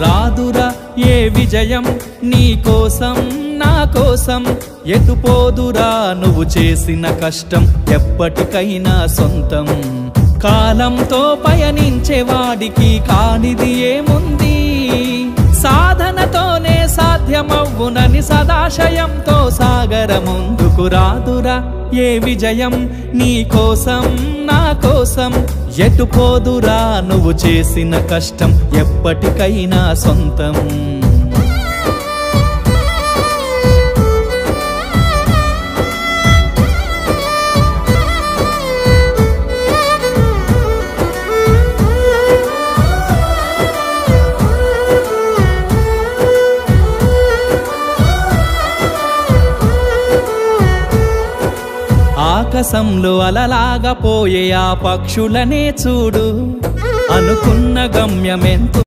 రాదురా ఏ విజయం నీ కోసం నా కోసం ఎటుపోదురా నువ్వు చేసిన కష్టం ఎప్పటికైనా సొంతం కాలంతో పయనించేవాడికి కానిది ఏముంది సాధనతోనే సాధ్యమవ్వునని సదాశయంతో సాగర ముందుకు రాదురా ఏ విజయం నీ కోసం నా కోసం ఎటుపోదురా నువ్వు చేసిన కష్టం ఎప్పటికైనా సొంతం ఆకాశంలో అలలాగా పోయే ఆ పక్షులనే చూడు అనుకున్న గమ్యమెంతో